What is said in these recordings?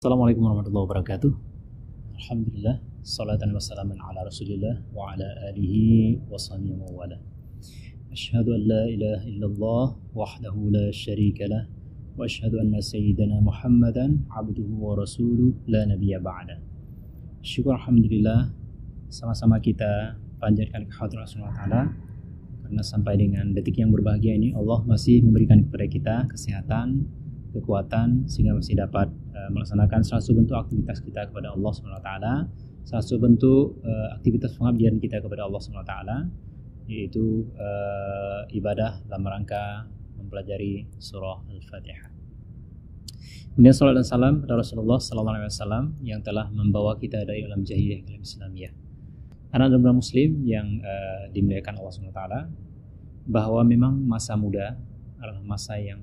Assalamualaikum warahmatullahi wabarakatuh. Alhamdulillah, salatan wassalamun ala rasulillah wa ala alihi wa sahbihi wa wala. Asyhadu an la ilaha illallah wahdahu la syarika lah wa asyhadu anna sayyidana Muhammadan abduhu wa rasuluh la nabiyya ba'da. Syukur alhamdulillah, sama-sama kita panjatkan kehadirat Allah Ta'ala, karena sampai dengan detik yang berbahagia ini Allah masih memberikan kepada kita kesehatan, kekuatan, sehingga masih dapat melaksanakan salah satu bentuk aktivitas kita kepada Allah SWT, salah satu bentuk aktivitas pengabdian kita kepada Allah SWT, yaitu ibadah dalam rangka mempelajari surah Al-Fatihah. Kemudian salat dan salam kepada Rasulullah SAW yang telah membawa kita dari alam jahiliyah ke alam Islamiyah. Anak-anak muslim yang dimuliakan Allah SWT, bahwa memang masa muda adalah masa yang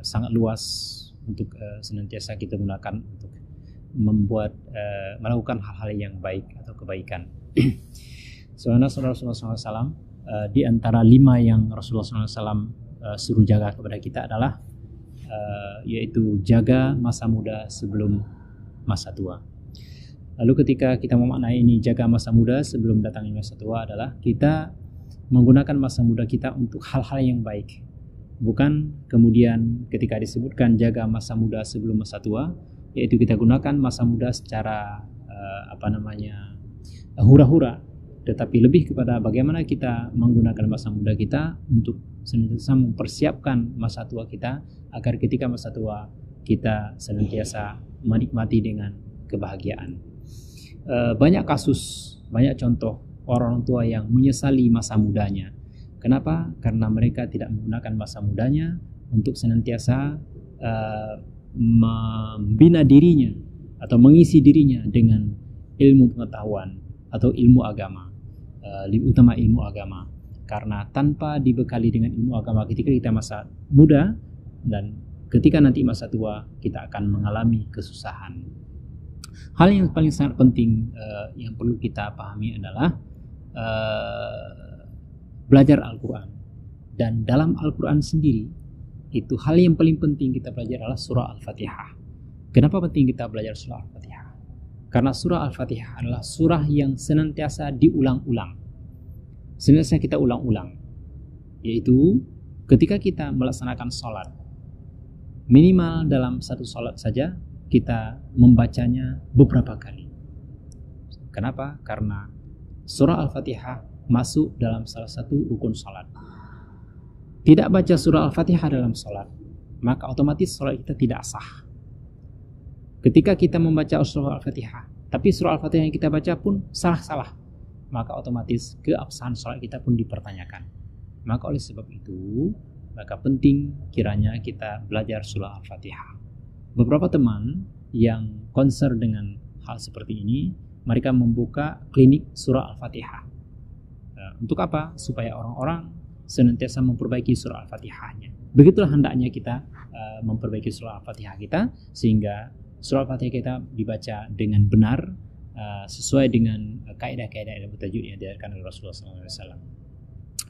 sangat luas untuk senantiasa kita gunakan untuk melakukan hal-hal yang baik atau kebaikan. Soalnya Rasulullah SAW di antara 5 yang Rasulullah SAW suruh jaga kepada kita adalah yaitu jaga masa muda sebelum masa tua. Lalu ketika kita memaknai ini jaga masa muda sebelum datangnya masa tua adalah kita menggunakan masa muda kita untuk hal-hal yang baik. Bukan kemudian ketika disebutkan jaga masa muda sebelum masa tua, yaitu kita gunakan masa muda secara hura-hura, tetapi lebih kepada bagaimana kita menggunakan masa muda kita untuk senantiasa mempersiapkan masa tua kita, agar ketika masa tua kita senantiasa menikmati dengan kebahagiaan. Banyak kasus, banyak contoh orang tua yang menyesali masa mudanya. Kenapa? Karena mereka tidak menggunakan masa mudanya untuk senantiasa membina dirinya atau mengisi dirinya dengan ilmu pengetahuan atau ilmu agama, lebih utama ilmu agama. Karena tanpa dibekali dengan ilmu agama ketika kita masa muda, dan ketika nanti masa tua kita akan mengalami kesusahan. Hal yang paling sangat penting yang perlu kita pahami adalah belajar Al-Quran. Dan dalam Al-Quran sendiri, itu hal yang paling penting kita belajar adalah surah Al-Fatihah. Kenapa penting kita belajar surah Al-Fatihah? Karena surah Al-Fatihah adalah surah yang senantiasa diulang-ulang, senantiasa kita ulang-ulang. Yaitu ketika kita melaksanakan sholat, minimal dalam satu sholat saja kita membacanya beberapa kali. Kenapa? Karena surah Al-Fatihah masuk dalam salah satu rukun salat. Tidak baca surah Al-Fatihah dalam salat, maka otomatis salat kita tidak sah. Ketika kita membaca surah Al-Fatihah, tapi surah Al-Fatihah yang kita baca pun salah-salah, maka otomatis keabsahan salat kita pun dipertanyakan. Maka oleh sebab itu, maka penting kiranya kita belajar surah Al-Fatihah. Beberapa teman yang concern dengan hal seperti ini, mereka membuka klinik surah Al-Fatihah. Untuk apa? Supaya orang-orang senantiasa memperbaiki surah Al-Fatihahnya. Begitulah hendaknya kita memperbaiki surah Al-Fatihah kita, sehingga surah Al-Fatihah kita dibaca dengan benar, sesuai dengan kaidah-kaidah ilmu tajwid yang diajarkan oleh Rasulullah SAW.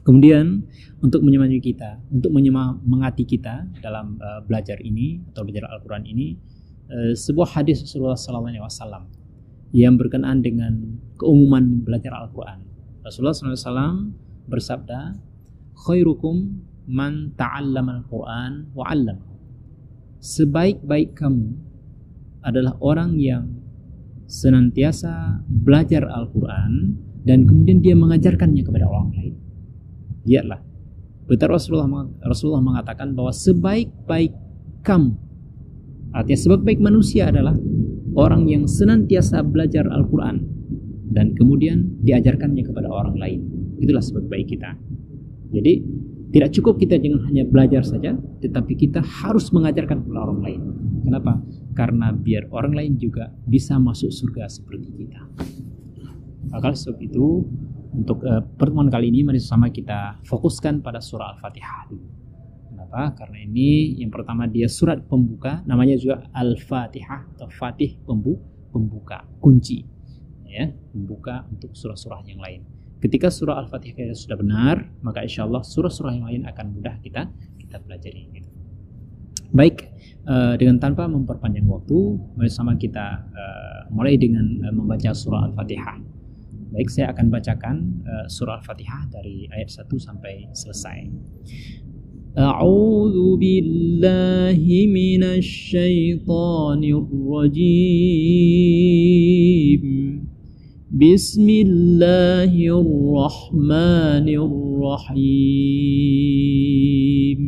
Kemudian untuk menyemangati kita, untuk menyemangati kita dalam belajar ini atau belajar Al-Quran ini, sebuah hadis Rasulullah SAW yang berkenaan dengan keumuman belajar Al-Quran. Rasulullah SAW bersabda, khairukum man ta'allama al-Quran wa 'allama. Sebaik-baik kamu adalah orang yang senantiasa belajar Al-Quran dan kemudian dia mengajarkannya kepada orang lain. Lihatlah, betul Rasulullah mengatakan bahwa sebaik-baik kamu, artinya sebaik-baik manusia adalah orang yang senantiasa belajar Al-Quran dan kemudian diajarkannya kepada orang lain. Itulah sebaik-baik kita. Jadi tidak cukup kita jangan hanya belajar saja, tetapi kita harus mengajarkan kepada orang lain. Kenapa? Karena biar orang lain juga bisa masuk surga seperti kita. Maka sebab itu, untuk pertemuan kali ini mari sama kita fokuskan pada surah Al-Fatihah dulu. Kenapa? Karena ini yang pertama dia surat pembuka, namanya juga Al-Fatihah atau Fatih, pembuka, kunci. Ya, membuka untuk surah-surah yang lain. Ketika surah Al-Fatihah sudah benar, maka insya Allah surah-surah yang lain akan mudah kita pelajari. Baik, dengan tanpa memperpanjang waktu, bersama kita mulai dengan membaca surah Al-Fatihah. Baik, saya akan bacakan surah Al-Fatihah dari ayat 1 sampai selesai. A'udzu billahi minasy syaithanir rajim. Bismillahirrahmanirrahim.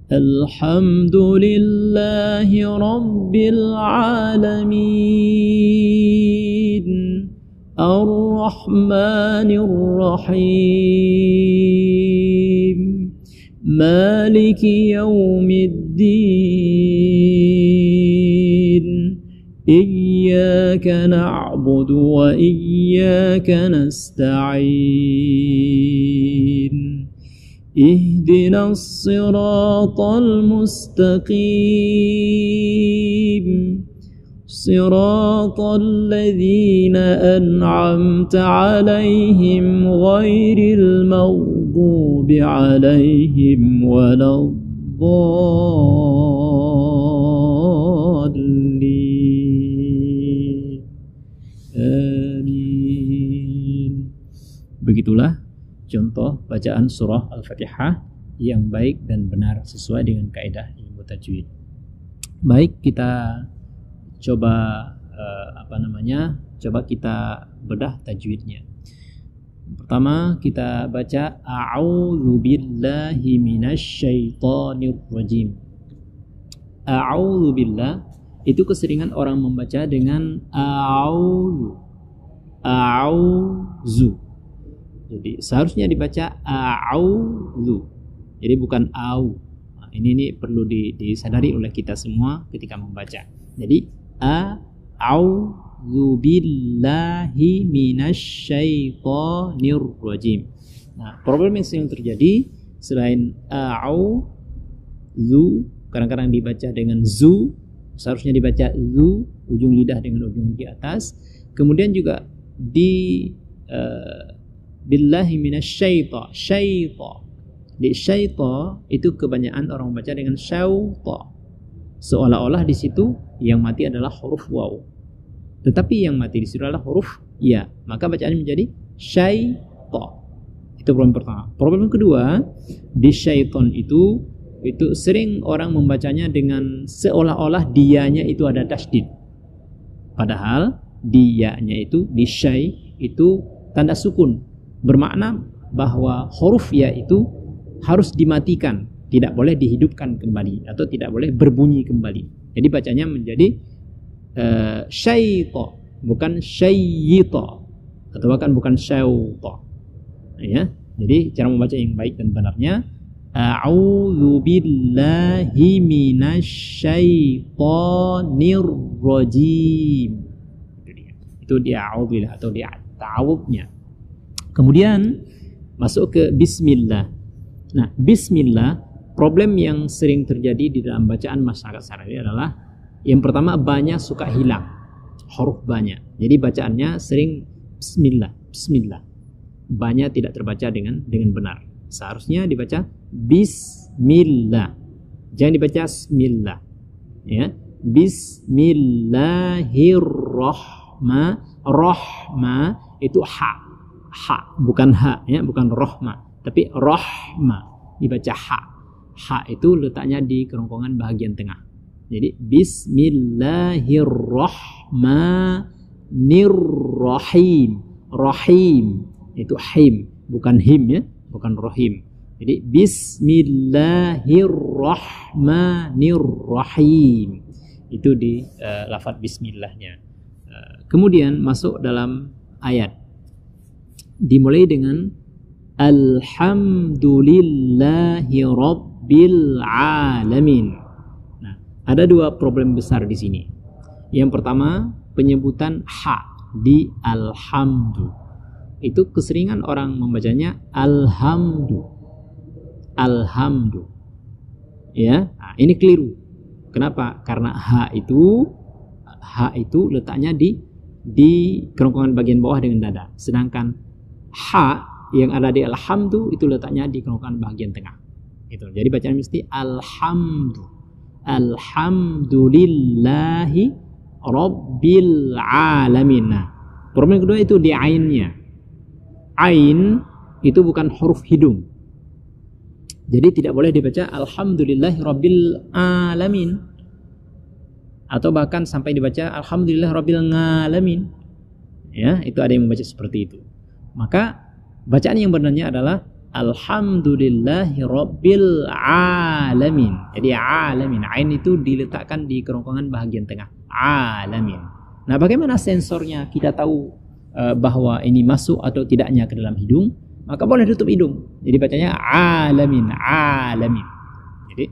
Alhamdulillahi rabbil alamin. Ar-Rahmanir Rahim. Maliki yaumiddin. Iyyaka na'budu wa iyyaka nasta'in. Ihdinas siratal mustaqim. Siratal ladzina an'amta 'alaihim ghairil maghdubi 'alaihim waladdallin. Amin. Begitulah contoh bacaan surah Al-Fatihah yang baik dan benar sesuai dengan kaidah ilmu tajwid. Baik, kita coba coba kita bedah tajwidnya. Pertama kita baca a'udzu billahi minasyaitonir rajim. A'udzu billah itu keseringan orang membaca dengan a'udzu. Jadi seharusnya dibaca a'udzu. Jadi bukan au. Nah, ini perlu disadari oleh kita semua ketika membaca. Jadi a'udzu billahi minasyaitonir rajim. Nah, problem yang sering terjadi selain a'udzu, kadang-kadang dibaca dengan zu, seharusnya dibaca zu, ujung lidah dengan ujung di atas. Kemudian juga di billahi minasyaiton, syaiton. Di syaiton itu kebanyakan orang membaca dengan syauta. Seolah-olah di situ yang mati adalah huruf waw. Tetapi yang mati di situ adalah huruf ya. Maka bacaannya menjadi syaiton. Itu problem pertama. Problem kedua, di syaiton itu sering orang membacanya dengan seolah-olah dianya itu ada tasydid. Padahal dianya itu di syai itu tanda sukun. Bermakna bahwa huruf ya itu harus dimatikan, tidak boleh dihidupkan kembali atau tidak boleh berbunyi kembali. Jadi bacanya menjadi syaita, bukan syaita, atau bahkan bukan syauta. Ya, jadi cara membaca yang baik dan benarnya a'udzu billahi minasyaitonir rajim. Itu dia a'udzubillah atau dia ta'awudnya. Kemudian masuk ke bismillah. Nah, bismillah, problem yang sering terjadi di dalam bacaan masyarakat sehari adalah yang pertama, banyak suka hilang huruf banyak. Jadi bacaannya sering bismillah, bismillah. Banyak tidak terbaca dengan benar. Seharusnya dibaca bismillah. Jangan dibaca bismillah. Ya. Bismillahirrahmanirrahim. Itu ha. Ha, bukan ha, ya, bukan rohma, tapi rohma, dibaca ha. Ha itu letaknya di kerongkongan bagian tengah. Jadi bismillahirrahmanirrahim. Rahim itu him, bukan him, ya, bukan rohim. Jadi bismillahirrahmanirrahim. Itu di lafaz bismillahnya. Kemudian masuk dalam ayat. Dimulai dengan alhamdulillahi rabbil alamin. Nah, ada dua problem besar di sini. Yang pertama, penyebutan ha di alhamdu. Itu keseringan orang membacanya alhamdu. Alhamdu. Ya, nah, ini keliru. Kenapa? Karena ha itu letaknya di kerongkongan bagian bawah dengan dada. Sedangkan ha yang ada di alhamdu itu letaknya di kerongkongan bagian tengah. Itu. Jadi bacaan mesti alhamdu. alhamdulillahi rabbil alamin. Nah, problem kedua itu di ainnya. Ain itu bukan huruf hidung. Jadi tidak boleh dibaca alhamdulillahi rabbil alamin, atau bahkan sampai dibaca alhamdulillah rabbil ngalamin. Ya, itu ada yang membaca seperti itu. Maka bacaan yang benarnya adalah alhamdulillahi rabbil alamin. Jadi alamin, ain itu diletakkan di kerongkongan bahagian tengah. Alamin. Nah, bagaimana sensornya kita tahu bahwa ini masuk atau tidaknya ke dalam hidung? Maka boleh tutup hidung. Jadi bacanya alamin, alamin. Jadi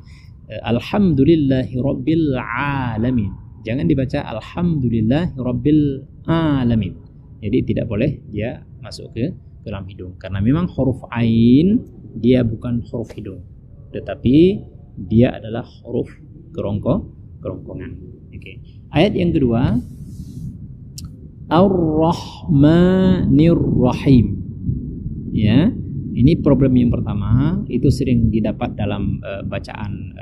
alhamdulillahi rabbil alamin. Jangan dibaca alhamdulillahi rabbil alamin. Jadi tidak boleh dia masuk ke dalam hidung, karena memang huruf ain dia bukan huruf hidung, tetapi dia adalah huruf kerongkongan. Oke. Ayat yang kedua, Ar-Rahmanir Rahim. Ya, ini problem yang pertama, itu sering didapat dalam bacaan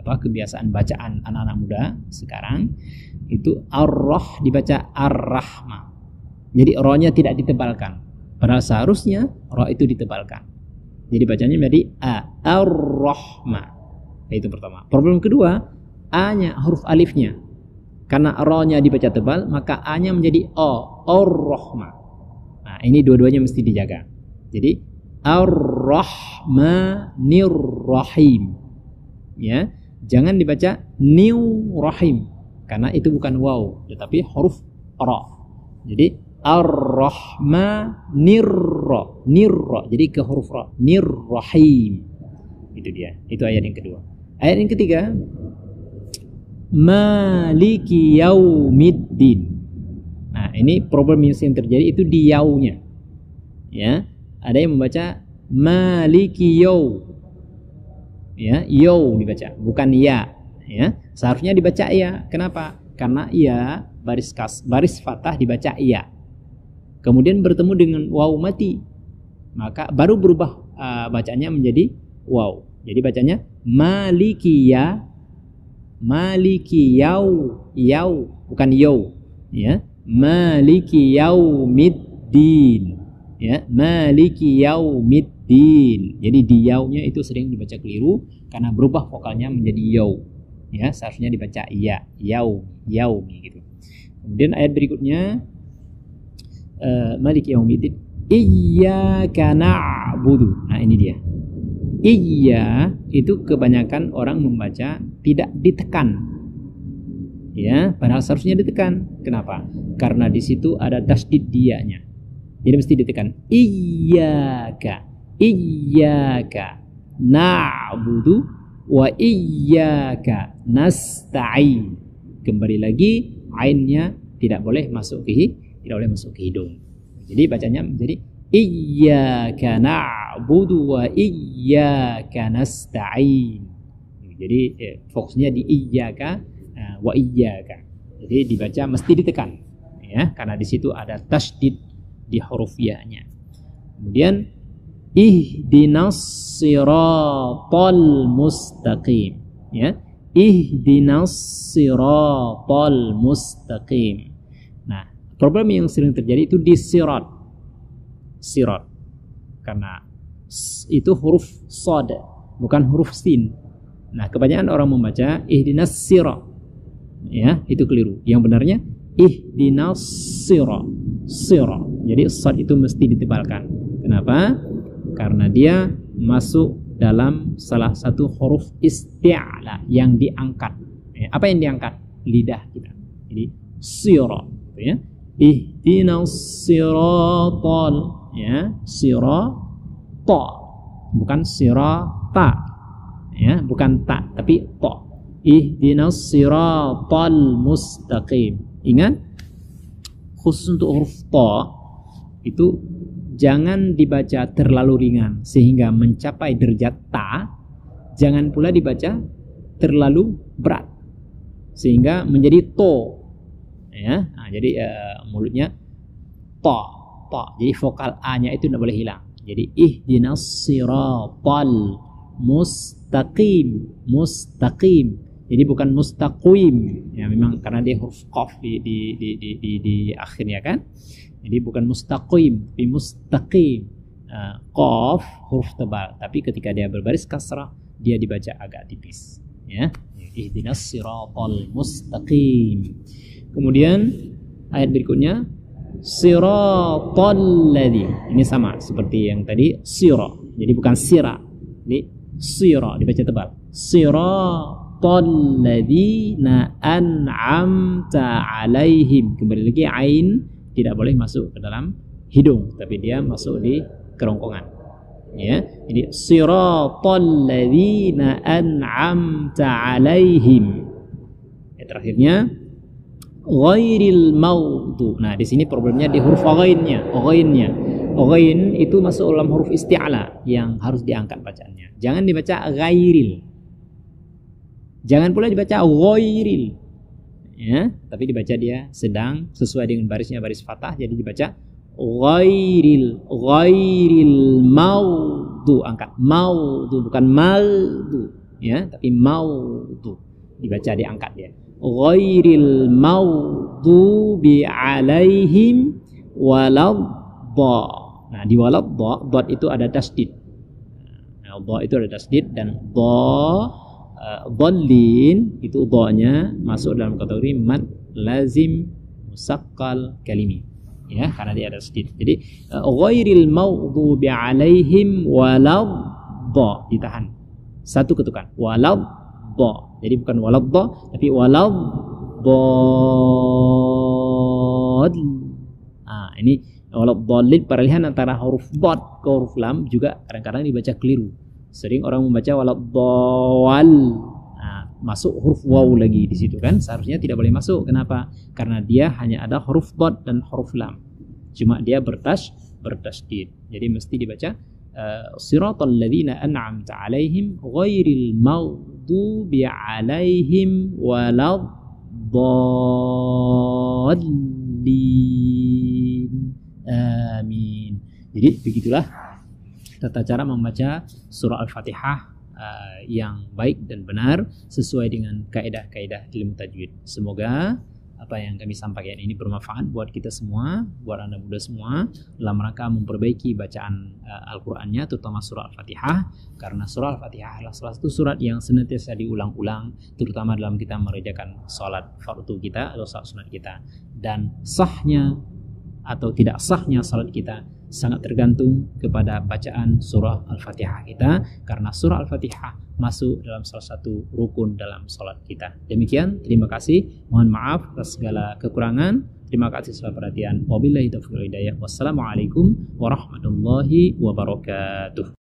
kebiasaan bacaan anak-anak muda sekarang. Itu ar-rah dibaca ar-rahma. Jadi ra-nya tidak ditebalkan. Padahal seharusnya ra itu ditebalkan. Jadi bacanya menjadi ar-rahma. Itu pertama. Problem kedua, a-nya huruf alifnya. Karena ra-nya dibaca tebal, maka a-nya menjadi o, ar-rahma. Nah, ini dua-duanya mesti dijaga. Jadi ar-rahmanir rahim. Ya, jangan dibaca niu rahim, karena itu bukan waw tetapi huruf ra. Jadi ar-rahmanir ra, nirra, jadi ke huruf ra, nirrahim. Itu dia. Itu ayat yang kedua. Ayat yang ketiga, maliki yaumiddin. Nah, ini problem yang sering terjadi itu di yaunya. Ya, ada yang membaca maliki yau. Ya, yau dibaca, bukan ya. Ya, seharusnya dibaca ya. Kenapa? Karena ya baris fathah dibaca ya. Kemudian bertemu dengan waw mati, maka baru berubah bacanya menjadi waw. Jadi bacanya maliki ya, maliki yau, yau bukan yau. Ya, maliki yaumiddin. Ya, maliki yaumiddin. Jadi di yaunya itu sering dibaca keliru karena berubah vokalnya menjadi yau. Ya, seharusnya dibaca ya, yau, yaumi gitu. Kemudian ayat berikutnya, maliki yaumiddin, iyyaka na'budu. Nah, ini dia. Iya itu kebanyakan orang membaca tidak ditekan. Ya, padahal seharusnya ditekan. Kenapa? Karena di situ ada tasdid dia-nya. Jadi mesti ditekan. Iyyaka, iyyaka na'budu wa iyyaka nasta'in. Kembali lagi ainnya tidak boleh masuk ke hidung. Jadi bacanya menjadi iyyaka na'budu wa iyyaka nasta'in. Jadi fokusnya di iyyaka wa iyyaka. Jadi dibaca mesti ditekan, ya, karena di situ ada tasdid di huruf ya-nya. Kemudian ihdinas siratal mustaqim. Ya, ihdinas siratal mustaqim. Nah, problem yang sering terjadi itu di sirat. Sirat. Karena itu huruf shad, bukan huruf sin. Nah, kebanyakan orang membaca ihdinas sirat. Ya, itu keliru. Yang benarnya ihdinas sirat. Sirat. Jadi shad itu mesti ditebalkan. Kenapa? Karena dia masuk dalam salah satu huruf isti'la yang diangkat. Apa yang diangkat? Lidah kita. Jadi sirat, ya. Ihdinas siratal, ya, sirata. Bukan sirata. Ya, bukan ta tapi ta. Ihdinas siratal mustaqim. Ingat, khusus untuk huruf ta itu jangan dibaca terlalu ringan sehingga mencapai derajat ta, jangan pula dibaca terlalu berat sehingga menjadi to. Ya, nah, jadi mulutnya ta, ta. Jadi vokal a-nya itu tidak boleh hilang. Jadi ihdinas siratal mustaqim, mustaqim. Jadi bukan mustaqim. Ya memang karena dia huruf qaf di akhirnya kan. Jadi bukan mustaqim, tapi mustaqim. Qaf huruf tebal, tapi ketika dia berbaris kasrah dia dibaca agak tipis. Ya. Ihdinas siratal mustaqim. Kemudian ayat berikutnya siratal ladzi. Ini sama seperti yang tadi sira. Jadi bukan sira. Jadi sira dibaca tebal. Siratal ladzina an'amta alaihim. Kembali lagi ain tidak boleh masuk ke dalam hidung, tapi dia masuk di kerongkongan. Ya, jadi siratal ladzina an'amta alaihim. Ya, terakhirnya ghairil maghdubi. Nah, di sini problemnya di huruf ghainnya. Ghain itu masuk dalam huruf isti'la yang harus diangkat bacaannya. Jangan dibaca ghairil. Jangan pula dibaca ghairil. Ya, tapi dibaca dia sedang sesuai dengan barisnya, baris fathah, jadi dibaca ghairil maghdu, angkat maghdu, bukan maldu ya, tapi maghdu dibaca diangkat dia. Ghairil maghdubi alaihim waladhdha. Nah, di waladhdha dot itu ada tasdid. Nah, dha itu ada tasdid dan dhallin itu dha-nya masuk dalam kategori mad lazim musaqqal kalimi. Ya, karena dia ada sedikit. Jadi ghairil maghdubi alaihim waladhdha, ditahan. Satu ketukan. Waladhdha. Jadi bukan waladhdha tapi waladhdhad. Ini waladhdallin, peralihan antara huruf dhad ke huruf lam juga kadang-kadang dibaca keliru. Sering orang membaca waladhdhal. Masuk huruf waw lagi di situ kan, seharusnya tidak boleh masuk. Kenapa? Karena dia hanya ada huruf dhad dan huruf lam, cuma dia bertasydid. Jadi mesti dibaca siratal ladzina an'amta alaihim ghairil maghdubi alaihim waladdallin. Amin. Jadi begitulah tata cara membaca surah Al-Fatihah yang baik dan benar sesuai dengan kaidah-kaidah ilmu tajwid. Semoga apa yang kami sampaikan ini bermanfaat buat kita semua, buat Anda muda semua dalam rangka memperbaiki bacaan Al-Qur'annya, terutama surah Al-Fatihah, karena surah Al-Fatihah adalah salah satu surat yang senantiasa diulang-ulang, terutama dalam kita mengerjakan salat fardu kita atau salat sunat kita. Dan sahnya atau tidak sahnya salat kita sangat tergantung kepada bacaan surah Al-Fatihah kita, karena surah Al-Fatihah masuk dalam salah satu rukun dalam salat kita. Demikian, terima kasih. Mohon maaf atas segala kekurangan. Terima kasih atas perhatian. Wabillahi taufiq wal hidayah. Wassalamualaikum warahmatullahi wabarakatuh.